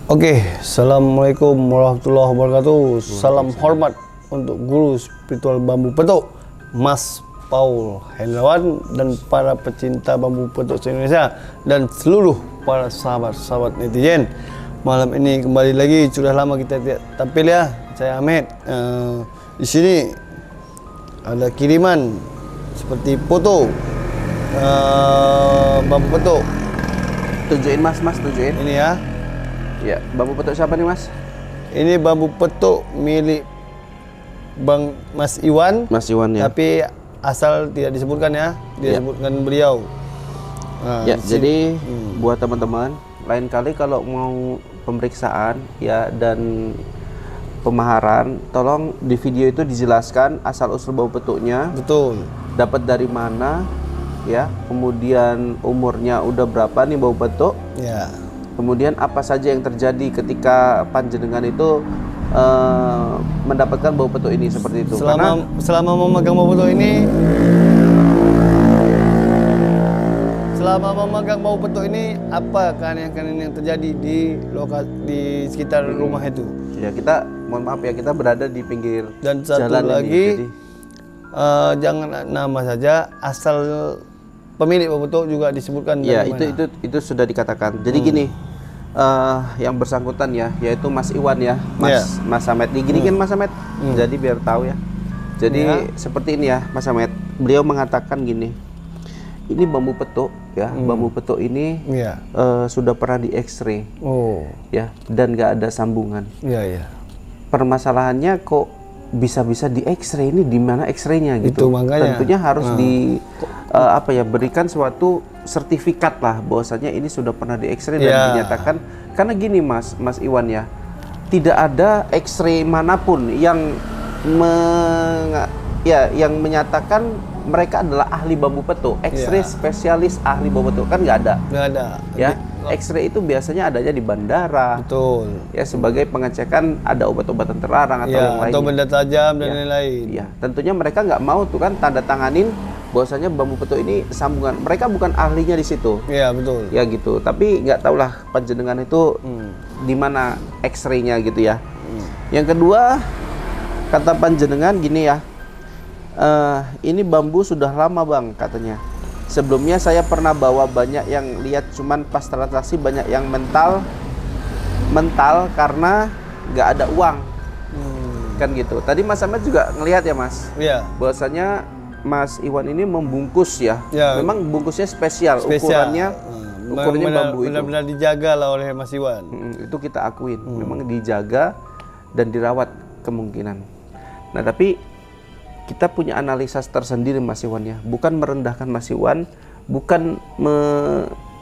Oke, Assalamualaikum warahmatullahi wabarakatuh. Salam hormat untuk guru spiritual bambu petuk, Mas Paul Hendrawan, dan para pecinta bambu petuk se-Indonesia dan seluruh para sahabat-sahabat netizen. Malam ini kembali lagi, sudah lama kita tidak tampil ya. Saya Ahmed. Di sini ada kiriman seperti foto bambu petuk. Tunjukin mas, tunjukin. Ini ya. Ya, bambu petuk siapa nih mas? Ini bambu petuk milik Bang Mas Iwan. Mas Iwan ya. Tapi asal tidak disebutkan ya, disebutkan beliau. Nah, ya, jadi buat teman-teman, lain kali kalau mau pemeriksaan ya dan pemaharan, tolong di video itu dijelaskan asal usul bambu petuknya. Betul. Dapat dari mana ya, kemudian umurnya udah berapa nih bambu petuk. Ya. Kemudian apa saja yang terjadi ketika panjenengan itu mendapatkan bambu petuk ini seperti itu. Selama memegang bambu petuk ini, apa keanehan yang terjadi di sekitar rumah itu? Ya, kita mohon maaf ya, kita berada di pinggir dan satu jalan lagi ini, jangan nama saja, asal pemilik bambu petuk juga disebutkan. Ya, itu sudah dikatakan. Jadi gini, yang bersangkutan ya, yaitu Mas Iwan ya, Mas Ahmed. Diginiin Mas Ahmed. Jadi biar tahu ya. Jadi seperti ini ya, Mas Ahmed. Beliau mengatakan gini. Ini bambu petuk ya, bambu petuk ini sudah pernah di X-ray. Oh. Ya, dan nggak ada sambungan. Iya. Permasalahannya kok bisa-bisa di X-ray, ini di mana X-ray-nya gitu. Itu makanya. Tentunya harus berikan suatu sertifikat lah bahwasanya ini sudah pernah di X-ray dan dinyatakan. Karena gini Mas Iwan ya, tidak ada X-ray manapun yang menyatakan mereka adalah ahli bambu petuk. X-ray spesialis ahli bambu petuk kan nggak ada. Nggak ada. Ya, X-ray itu biasanya adanya di bandara. Betul. Ya, sebagai pengecekan ada obat-obatan terlarang atau yang lainnya. Atau benda tajam dan lain-lain. Ya, tentunya mereka nggak mau tuh kan tanda tanganin bahwasanya bambu petuk ini sambungan. Mereka bukan ahlinya di situ. Iya, betul. Ya gitu. Tapi nggak tahulah panjenengan itu di mana X-ray-nya gitu ya. Yang kedua, kata panjenengan gini ya. Ini bambu sudah lama bang katanya. Sebelumnya saya pernah bawa banyak yang lihat, cuman pas transaksi banyak yang mental karena nggak ada uang. Kan gitu. Tadi Mas Ahmed juga ngelihat ya Mas. Iya. Bahwasanya Mas Iwan ini membungkus ya. Memang bungkusnya spesial. Ukurannya bambu itu. Benar-benar dijaga lah oleh Mas Iwan. Itu kita akuin. Memang dijaga dan dirawat kemungkinan. Nah tapi kita punya analisa tersendiri Mas Iwan ya. Bukan merendahkan Mas Iwan, bukan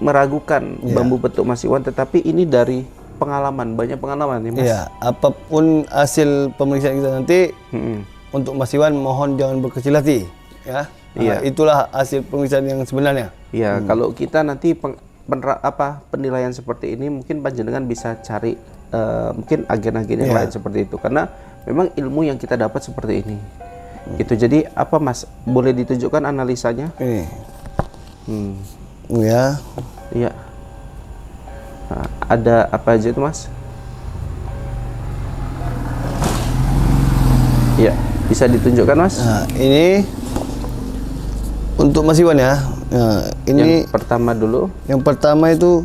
meragukan bambu petuk Mas Iwan, tetapi ini dari pengalaman, banyak pengalaman ya Mas. Iya, apapun hasil pemeriksaan kita nanti, untuk Mas Iwan mohon jangan berkecil hati ya. Itulah hasil pemeriksaan yang sebenarnya. Iya, kalau kita nanti penilaian seperti ini mungkin panjenengan bisa cari mungkin agen-agen yang lain seperti itu, karena memang ilmu yang kita dapat seperti ini. Gitu. Jadi apa Mas, boleh ditunjukkan analisanya? Ini. Iya. Nah, ada apa aja itu Mas? Iya, bisa ditunjukkan Mas? Nah, ini untuk Mas Iwan ya. Nah, ini yang pertama dulu. Yang pertama itu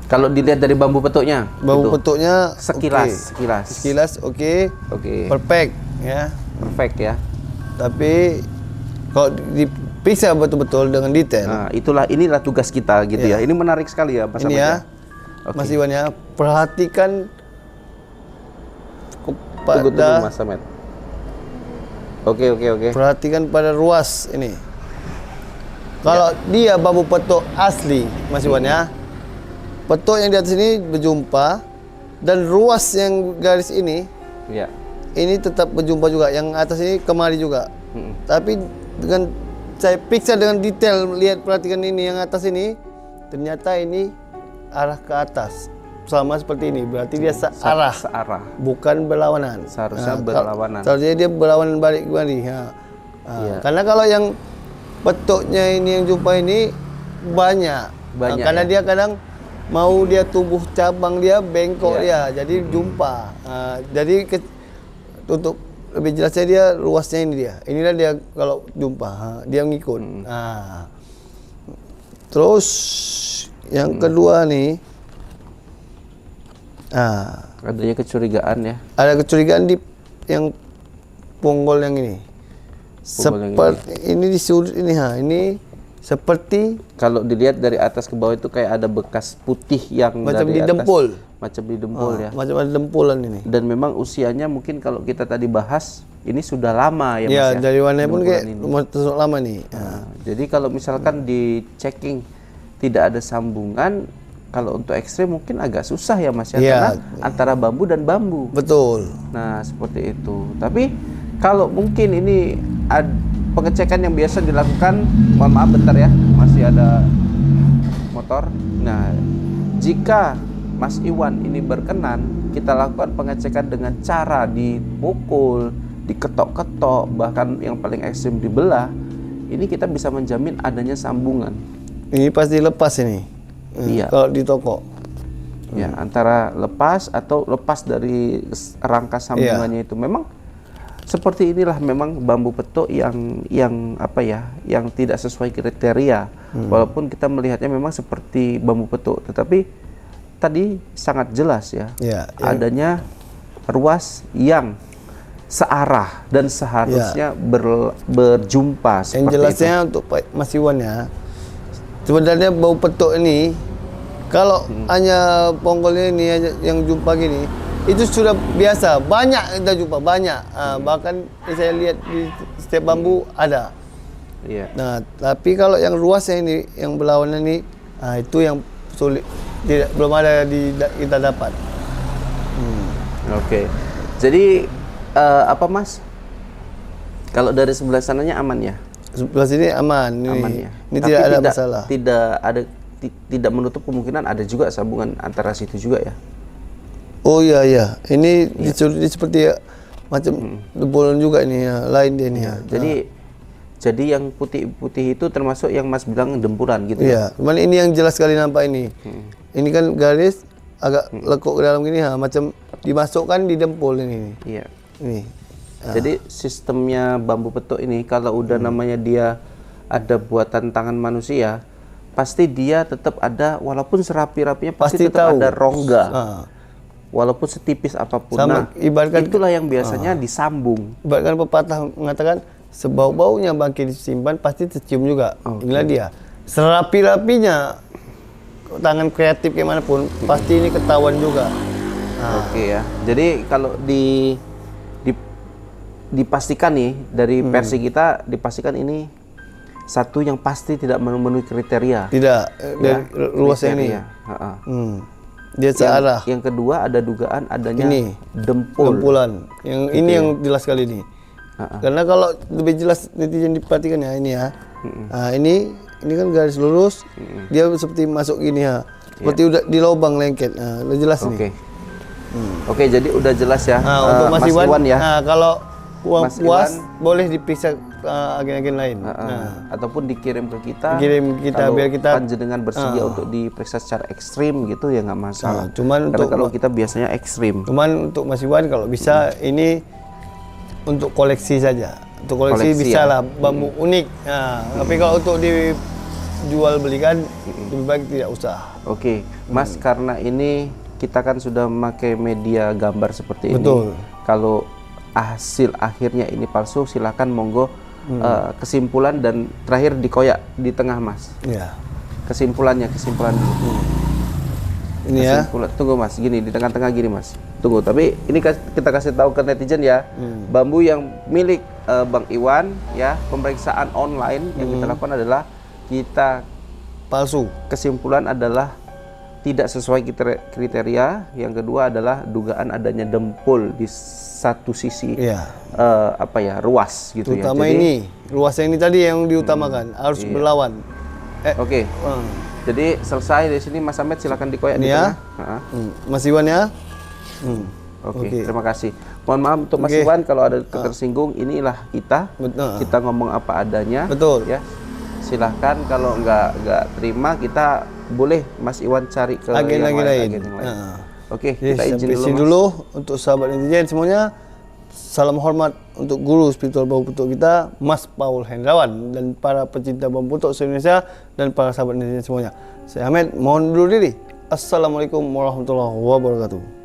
kalau dilihat dari bambu petuknya. Bambu petuknya sekilas oke. Perfect ya. Perfect ya. Tapi kalau diperiksa betul-betul dengan detail. Nah, inilah tugas kita gitu ya. Ini menarik sekali ya Mas Ahmed ya. Mas Iwan ya, perhatikan Tunggu Mas Ahmed. Oke. Perhatikan pada ruas ini. Kalau dia bambu petuk asli Mas Iwan ya, petuk yang di atas ini berjumpa dan ruas yang garis ini ini tetap berjumpa juga, yang atas ini kemari juga. Tapi dengan saya periksa dengan detail, perhatikan ini yang atas ini, ternyata ini arah ke atas sama seperti ini, berarti dia searah, bukan berlawanan. Seharusnya berlawanan. Seharusnya dia berlawanan balik kembali. Karena kalau yang petuknya ini yang jumpa ini banyak. Karena dia kadang mau dia tumbuh cabang dia bengkok dia, jadi jumpa. Jadi untuk lebih jelasnya dia luasnya ini dia. Inilah dia kalau jumpa, dia ngikut. Terus yang kedua nih, adanya kecurigaan ya. ada kecurigaan di yang ponggol yang ini. Seperti ini di sudut ini, ini seperti kalau dilihat dari atas ke bawah itu kayak ada bekas putih yang macam dari di atas, dempul. macam di dempul ya. Macam ada dempulan ini. Dan memang usianya mungkin kalau kita tadi bahas ini sudah lama ya Mas Ya, ya. dari warnanya pun kayak Dempulan ini. terus lama nih. Jadi kalau misalkan di checking tidak ada sambungan, kalau untuk ekstrim mungkin agak susah ya Mas ya, Iya. karena antara bambu dan bambu. Betul. Nah, seperti itu. Tapi kalau mungkin ini pengecekan yang biasa dilakukan, mohon maaf bentar ya, masih ada motor. Nah, jika Mas Iwan ini berkenan, kita lakukan pengecekan dengan cara dipukul, diketok-ketok, bahkan yang paling ekstrim dibelah. Ini kita bisa menjamin adanya sambungan. Ini pasti lepas ini. Iya. Kalau di toko. Ya, antara lepas atau lepas dari rangka sambungannya itu. Memang seperti inilah memang bambu petok yang apa ya, yang tidak sesuai kriteria. Walaupun kita melihatnya memang seperti bambu petok, tetapi tadi sangat jelas ya, adanya ruas yang searah dan seharusnya berjumpa. Yang jelasnya itu. Untuk Mas Iwan ya, sebenarnya bau petok ini kalau hanya ponggolnya ini yang jumpa gini, itu sudah biasa, banyak kita jumpa, banyak. Bahkan saya lihat di setiap bambu ada. Iya. Nah, tapi kalau yang luasnya ini, yang berlawanan ini, itu yang sulit, belum ada kita dapat. Oke. Jadi apa Mas? Kalau dari sebelah sananya aman ya? Sebelah sini aman. Aman ya. Ini Tapi tidak ada masalah. Tidak menutup kemungkinan ada juga sambungan antara situ juga ya. Oh iya. Ini seperti macam dempulan juga ini ya, lain dia ini ya. Jadi yang putih-putih itu termasuk yang Mas bilang dempulan gitu ya. Iya, cuman ini yang jelas sekali nampak ini. Ini kan garis agak lekuk ke dalam gini, macam dimasukkan di dempul ini. Iya. Ini. Jadi sistemnya bambu petok ini kalau udah namanya dia ada buatan tangan manusia, pasti dia tetap ada, walaupun serapi-rapinya pasti tetap tahu. ada rongga. Walaupun setipis apapun. Sama, ibaratkan itulah yang biasanya disambung. Ibaratkan pepatah mengatakan sebau-baunya bangkai disimpan pasti tercium juga. Inilah dia. Serapi-rapinya tangan kreatif kayak manapun pasti ini ketahuan juga. Oke ya. Jadi kalau dipastikan nih dari versi kita, dipastikan ini satu yang pasti tidak memenuhi kriteria. Tidak, dari luasnya ini. Dia searah. Yang kedua ada dugaan adanya Ini dempulan. Yang ini yang jelas sekali ini. Karena kalau lebih jelas netizen diperhatikan ya ini ya. Ini kan garis lurus, dia seperti masuk gini ya. Seperti udah di lubang lengket. Udah jelas nih. Oke, jadi udah jelas ya. Untuk Mas Iwan ya. Kalau Mas puas Iwan, boleh dipisah agen-agen lain. Ataupun dikirim ke kita. Biar kita panjenengan bersedia untuk diperiksa secara ekstrim gitu ya nggak masalah. Cuman karena kalau kita biasanya ekstrim. Cuman untuk Mas Iwan kalau bisa ini untuk koleksi saja. Untuk koleksi bisa lah bambu unik. Tapi kalau untuk dijual belikan lebih baik tidak usah. Oke, Mas, karena ini kita kan sudah memakai media gambar seperti ini. Betul. Kalau hasil akhirnya ini palsu, silakan monggo kesimpulan dan terakhir dikoyak di tengah Mas. Iya. Kesimpulan dulu. Ini ya. Tunggu Mas, gini di tengah-tengah gini Mas. Tunggu, tapi ini kita kasih tahu ke netizen ya. Bambu yang milik Bang Iwan ya, pemeriksaan online yang kita lakukan adalah kita Palsu. kesimpulan adalah tidak sesuai kriteria. Yang kedua adalah dugaan adanya dempul di satu sisi. Iya. Ruas gitu. Terutama ya. Jadi, ini, luasnya ini tadi yang diutamakan, harus berlawan. Oke. Jadi selesai dari sini Mas Ahmed, silakan dikoyak di ya. tengah. Mas Iwan ya. Oke, terima kasih. Mohon maaf untuk Mas Iwan kalau ada tersinggung, inilah kita. Kita ngomong apa adanya. Betul. Ya. Silahkan kalau nggak terima kita boleh Mas Iwan cari ke agen yang lain. agen yang lain. Nah. Oke, Jadi, kita izin sampai dulu, sini Mas. dulu untuk sahabat netizen semuanya. Salam hormat untuk guru spiritual bambu putuk kita, Mas Paul Hendrawan, dan para pecinta bambu putuk se-Indonesia dan para sahabat netizen semuanya. Saya Ahmed, mohon dulu diri. Assalamualaikum warahmatullahi wabarakatuh.